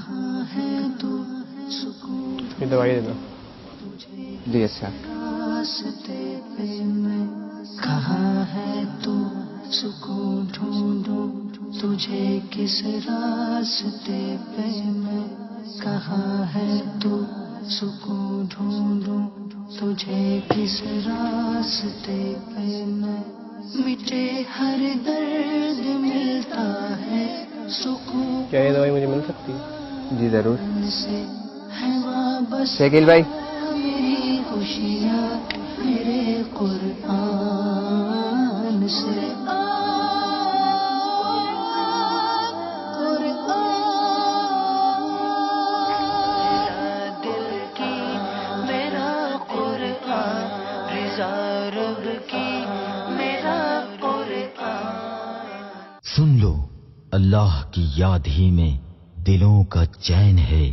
کہاں ہے تو سکون یہ دوائی دے دو جی اچھا راستے پہ میں کہاں ہے تو سکون ڈھونڈوں تجھے کس راستے پہ میں کہاں ہے تو سکون ڈھونڈوں تجھے کس راستے پہ میں مٹے ہر درد ملتا ہے سکون کیا یہ دوائی مجھے مل سکتی ہے؟ جی ضرور سے ہے وابستہ شکیل بھائی میری خوشیاں میرے قرآن سے دل کی میرا قرآن رضا رب کی میرا قرآن سن لو اللہ کی یاد ہی میں دلوں کا چین ہے